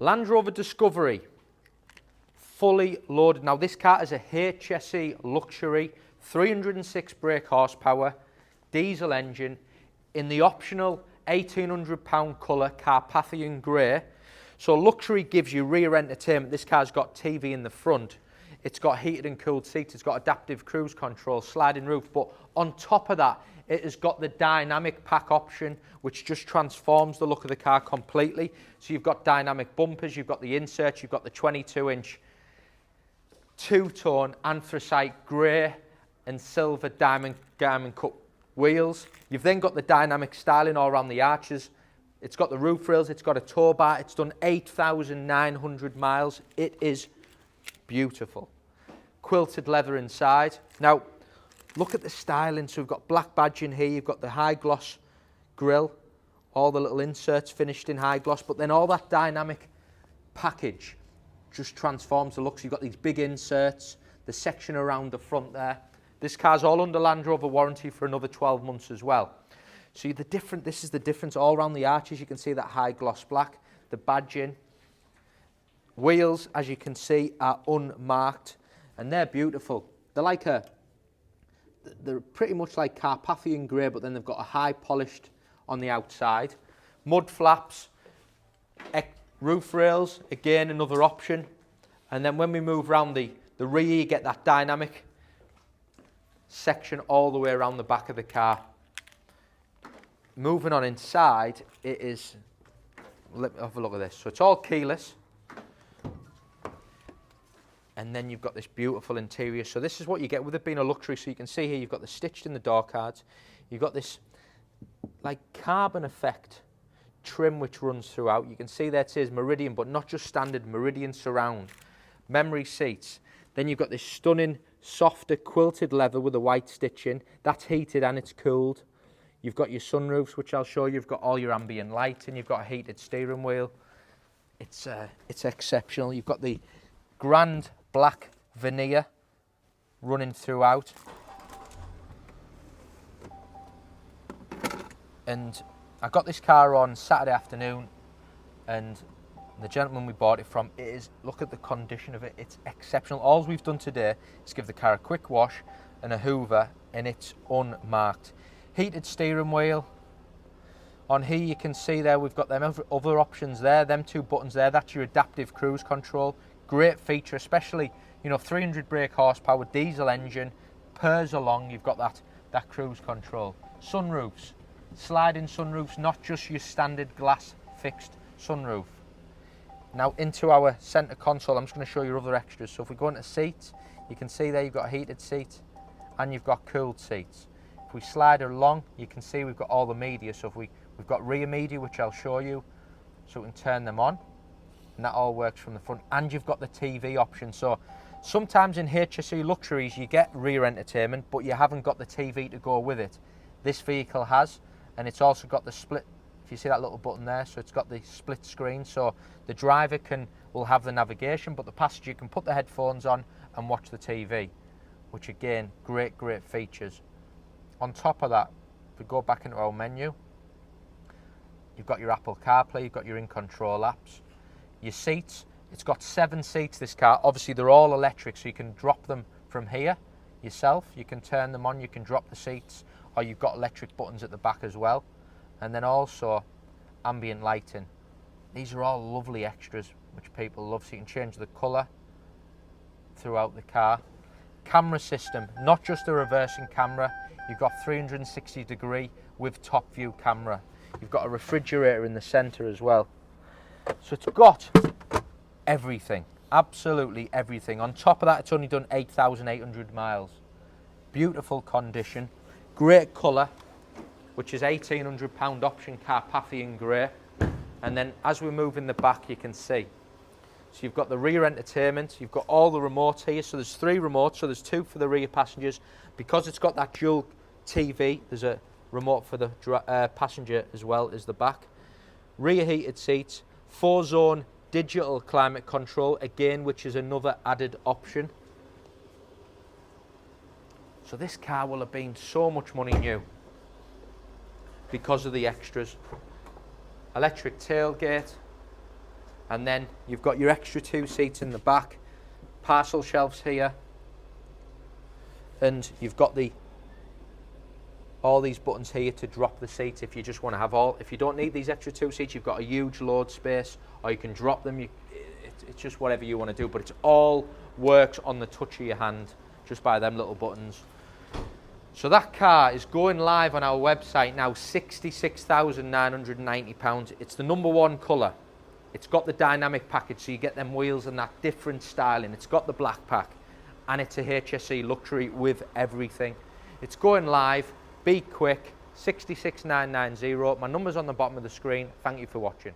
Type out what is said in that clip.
Land Rover Discovery, fully loaded. Now this car is a HSE Luxury, 306 brake horsepower, diesel engine, in the optional £1,800 colour Carpathian Grey. So Luxury gives you rear entertainment. This car's got TV in the front. It's got heated and cooled seats. It's got adaptive cruise control, sliding roof. But on top of that, it has got the dynamic pack option, which just transforms the look of the car completely. So you've got dynamic bumpers, you've got the inserts, you've got the 22-inch two-tone anthracite grey and silver diamond cut wheels. You've then got the dynamic styling all around the arches. It's got the roof rails, it's got a tow bar, it's done 8,900 miles. It is beautiful. Quilted leather inside. Now, look at the styling. So we've got black badging here, you've got the high gloss grille, all the little inserts finished in high gloss, but then all that dynamic package just transforms the look. So you've got these big inserts, the section around the front there. This car's all under Land Rover warranty for another 12 months as well. So this is the difference all around the arches. You can see that high gloss black, the badging. Wheels, as you can see, are unmarked and they're beautiful. They're pretty much like Carpathian Grey, but then they've got a high polished on the outside. Mud flaps, roof rails, again another option. And then when we move around the rear, you get that dynamic section all the way around the back of the car. Moving on inside, it is, let me have a look at this. So it's all keyless. And then you've got this beautiful interior. So this is what you get with it being a luxury. So you can see here, you've got the stitched in the door cards. You've got this like carbon effect trim which runs throughout. You can see there it says Meridian, but not just standard, Meridian surround. Memory seats. Then you've got this stunning, softer quilted leather with a white stitching. That's heated and it's cooled. You've got your sunroofs, which I'll show you. You've got all your ambient lighting. You've got a heated steering wheel. It's exceptional. You've got the grand black veneer running throughout. And I got this car on Saturday afternoon, and the gentleman we bought it from, look at the condition of it. It's exceptional. All we've done today is give the car a quick wash and a hoover, and it's unmarked. Heated steering wheel. On here you can see there we've got them other options there, them two buttons there. That's your adaptive cruise control. Great feature, especially 300 brake horsepower, diesel engine, purrs along. You've got that cruise control. Sunroofs, sliding sunroofs, not just your standard glass fixed sunroof. Now into our centre console, I'm just going to show you other extras. So if we go into seats, you can see there you've got a heated seat and you've got cooled seats. If we slide along, you can see we've got all the media. So if we've got rear media, which I'll show you, so we can turn them on, and that all works from the front. And you've got the TV option. So sometimes in HSE Luxuries, you get rear entertainment, but you haven't got the TV to go with it. This vehicle has, and it's also got the split. If you see that little button there, so it's got the split screen. So the driver will have the navigation, but the passenger can put the headphones on and watch the TV, which again, great features. On top of that, if we go back into our menu, you've got your Apple CarPlay, you've got your in-control apps. Your seats, it's got 7 seats, this car. Obviously, they're all electric, so you can drop them from here yourself. You can turn them on, you can drop the seats, or you've got electric buttons at the back as well. And then also ambient lighting. These are all lovely extras, which people love. So you can change the colour throughout the car. Camera system, not just a reversing camera. You've got 360 degree with top view camera. You've got a refrigerator in the centre as well. So it's got everything, absolutely everything. On top of that, it's only done 8,800 miles. Beautiful condition, great colour, which is £1,800 option Carpathian Grey. And then as we move in the back, you can see. So you've got the rear entertainment, you've got all the remotes here. So there's 3 remotes, so there's 2 for the rear passengers. Because it's got that dual TV, there's a remote for the passenger as well as the back. Rear heated seats, 4-zone digital climate control, again, which is another added option. So this car will have been so much money new because of the extras. Electric tailgate, And then you've got your extra 2 seats in the back, parcel shelves here, and you've got all these buttons here to drop the seats if you just want to have if you don't need these extra 2 seats, you've got a huge load space, or you can drop them. It's just whatever you want to do, but it all works on the touch of your hand, just by them little buttons. So that car is going live on our website now, £66,990. It's the #1 colour. It's got the dynamic package, so you get them wheels and that different styling. It's got the black pack, and it's a HSE Luxury with everything. It's going live. Be quick. 66,990. My number's on the bottom of the screen. Thank you for watching.